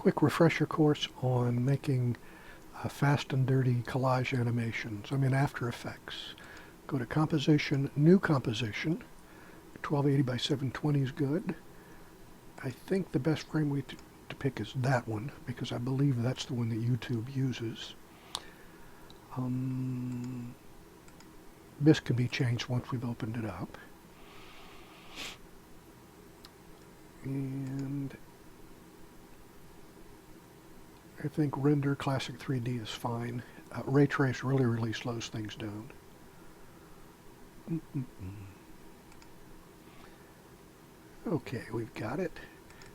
quick refresher course on making fast and dirty collage animations. I'm in After Effects. Go to Composition, New Composition. 1280 by 720 is good. I think the best frame rate to pick is that one, because I believe that's the one that YouTube uses. This can be changed once we've opened it up. And I think Render Classic 3D is fine. Ray Trace really slows things down. Okay, we've got it.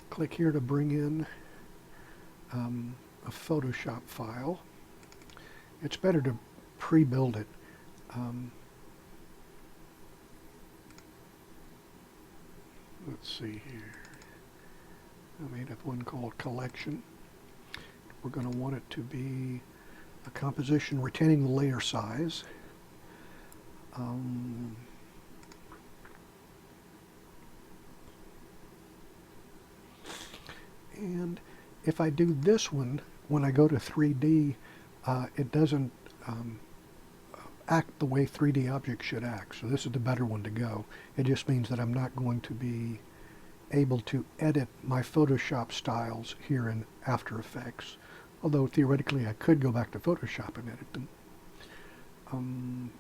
Click here to bring in a Photoshop file. It's better to pre-build it. Let's see here. I made up one called Collection. We're going to want it to be a composition retaining the layer size. And if I do this one, when I go to 3D, it doesn't act the way 3D objects should act. So this is the better one to go. It just means that I'm not going to be able to edit my Photoshop styles here in After Effects. Although theoretically I could go back to Photoshop and edit them.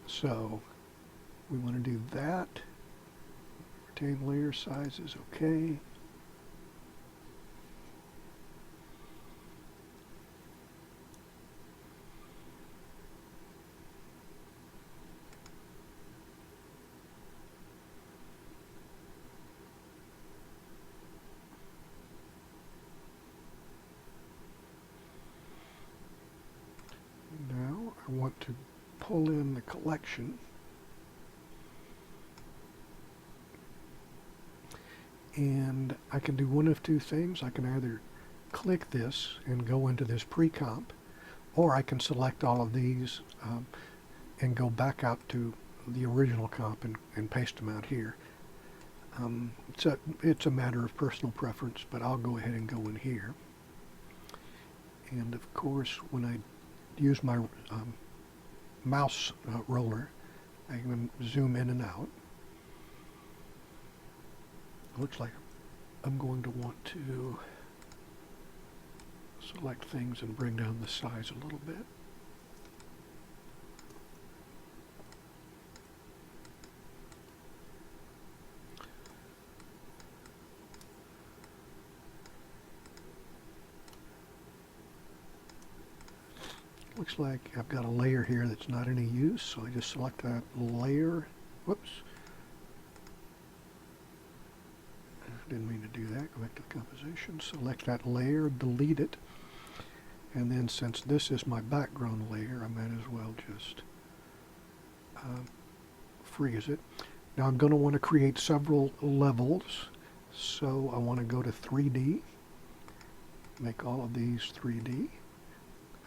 So we want to do that. Retain layer size is okay. Now I want to pull in the collection. And I can do one of two things. I can either click this and go into this pre-comp, or I can select all of these and go back out to the original comp and paste them out here. It's a matter of personal preference, but I'll go ahead and go in here. And of course, when I use my mouse roller, I can zoom in and out. Looks like I'm going to want to select things and bring down the size a little bit. Looks like I've got a layer here that's not any use, so I just select that layer. Whoops. Didn't mean to do that. Go back to the composition, select that layer, delete it, and then since this is my background layer, I might as well just freeze it. Now I'm going to want to create several levels, so I want to go to 3D, make all of these 3D.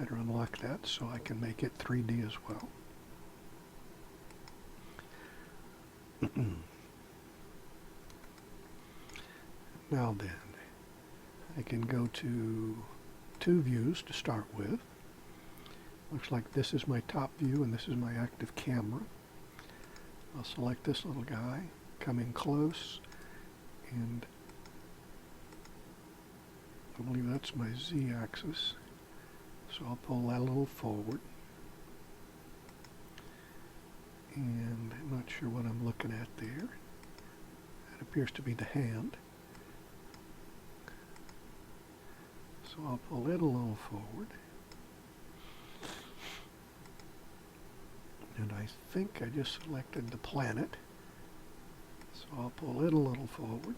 Better unlock that so I can make it 3D as well. Now then, I can go to two views to start with. Looks like this is my top view and this is my active camera. I'll select this little guy, come in close, and I believe that's my Z-axis. So I'll pull that a little forward. And I'm not sure what I'm looking at there. That appears to be the hand. So I'll pull it a little forward. And I think I just selected the planet. So I'll pull it a little forward.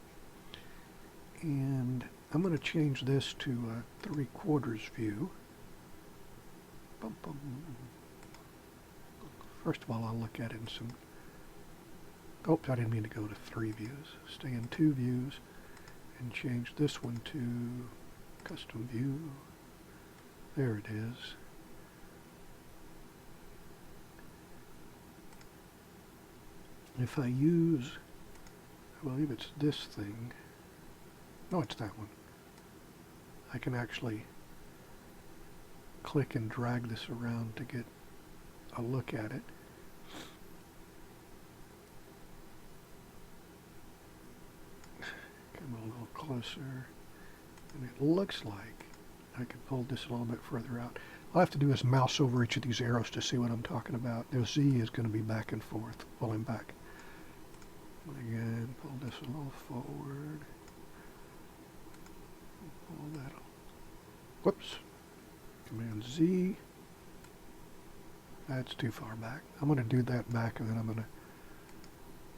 And I'm going to change this to a 3/4 view. Bum, bum. First of all, I'll look at it in some... Oops, I didn't mean to go to 3 views. Stay in 2 views and change this one to custom view. There it is. If I use, I believe it's this thing. No, it's that one. I can actually click and drag this around to get a look at it. Come a little closer, and it looks like I could pull this a little bit further out. All I have to do is mouse over each of these arrows to see what I'm talking about. The Z is going to be back and forth, pulling back. Again, pull this a little forward. Pull that. Whoops. Command Z. That's too far back. I'm going to do that back, and then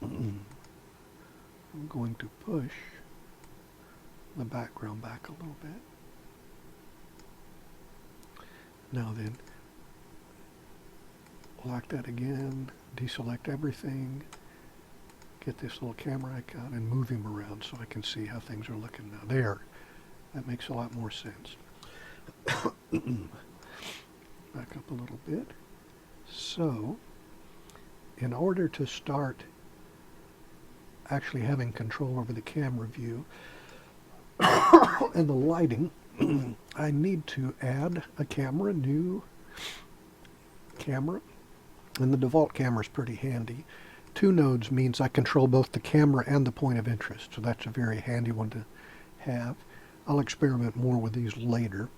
I'm going to push the background back a little bit. Now then, lock that again, deselect everything, get this little camera icon and move him around so I can see how things are looking now. There, that makes a lot more sense. Back up a little bit. So, in order to start actually having control over the camera view and the lighting, I need to add a camera, new camera, and the default camera is pretty handy. 2 nodes means I control both the camera and the point of interest, so that's a very handy one to have. I'll experiment more with these later,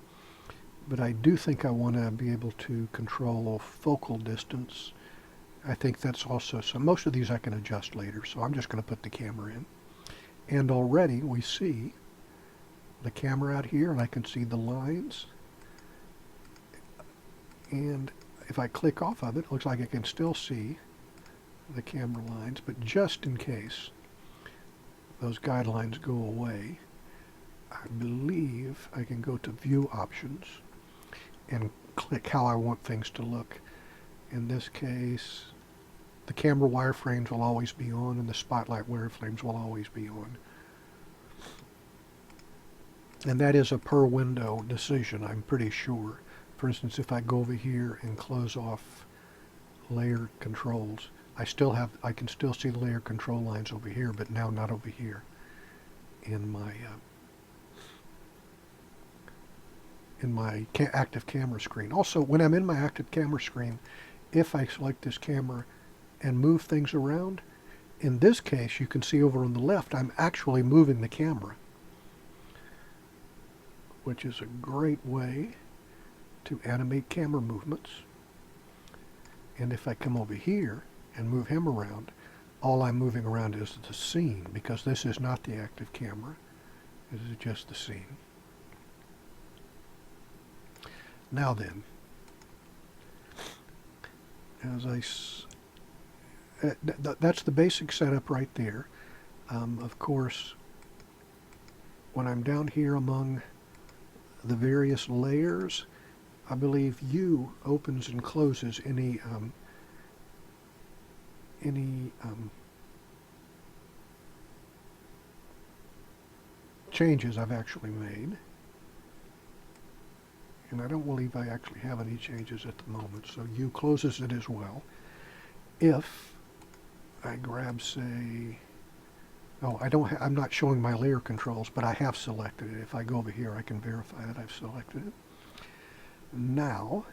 but I do think I want to be able to control focal distance. I think that's also, so most of these I can adjust later, so I'm just going to put the camera in. And already we see the camera out here, and I can see the lines. And if I click off of it, it looks like I can still see the camera lines, but just in case those guidelines go away, I believe I can go to View Options and click how I want things to look. In this case, the camera wireframes will always be on, and the spotlight wireframes will always be on. And that is a per window decision, I'm pretty sure. For instance, if I go over here and close off layer controls, I can still see the layer control lines over here, but now not over here in my active camera screen. Also, when I'm in my active camera screen, if I select this camera and move things around, in this case, you can see over on the left, I'm actually moving the camera, which is a great way to animate camera movements. And if I come over here and move him around, all I'm moving around is the scene, because this is not the active camera. This is just the scene. Now then, that's the basic setup right there. Of course, when I'm down here among the various layers, I believe U opens and closes any changes I've actually made. And I don't believe I actually have any changes at the moment, so U closes it as well. If I grab, say, I'm not showing my layer controls, but I have selected it. If I go over here, I can verify that I've selected it. Now,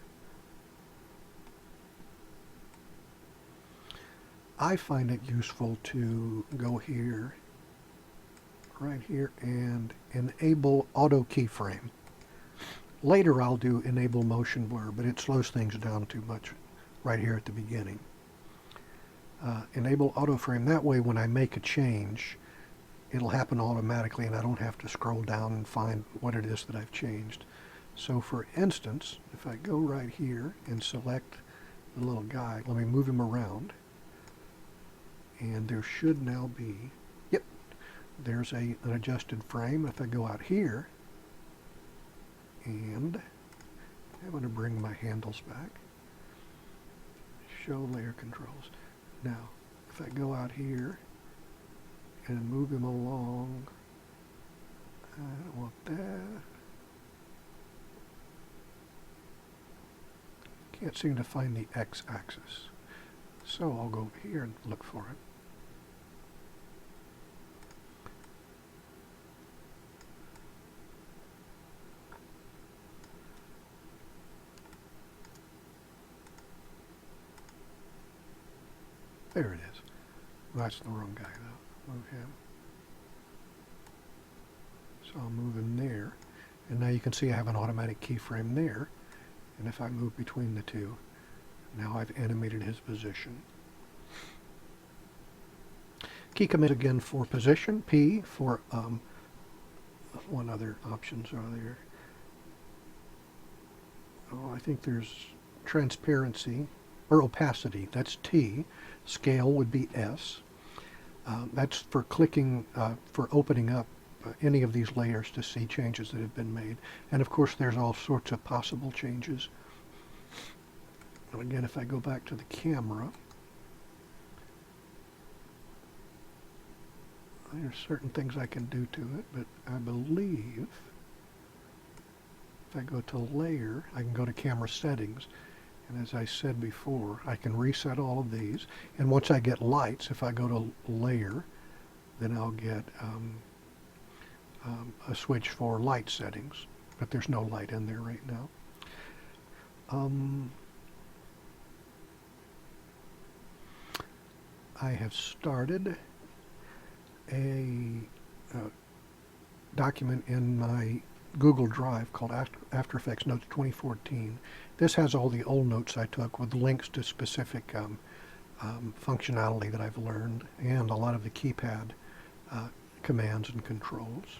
I find it useful to go here, right here, and enable auto keyframe. Later I'll do enable motion blur, but it slows things down too much right here at the beginning. Enable auto frame, that way when I make a change, it'll happen automatically and I don't have to scroll down and find what it is that I've changed. So for instance, if I go right here and select the little guy, let me move him around, and there should now be, yep, there's an adjusted frame. If I go out here, and I'm going to bring my handles back, show layer controls. Now, if I go out here and move him along, I don't want that. Can't seem to find the x-axis. So I'll go over here and look for it. There it is. Well, that's the wrong guy though. Move him. So I'll move him there. And now you can see I have an automatic keyframe there. And if I move between the two, now I've animated his position. Key command again for position, P for, what other options are there? Oh, I think there's transparency, or opacity, that's T. Scale would be S. That's for clicking, for opening up any of these layers to see changes that have been made. And of course there's all sorts of possible changes. And again, if I go back to the camera, there's certain things I can do to it, but I believe if I go to layer, I can go to camera settings. And as I said before, I can reset all of these. And once I get lights, if I go to layer, then I'll get a switch for light settings. But there's no light in there right now. I have started a document in my Google Drive called After Effects Notes 2014. This has all the old notes I took with links to specific functionality that I've learned and a lot of the keypad commands and controls.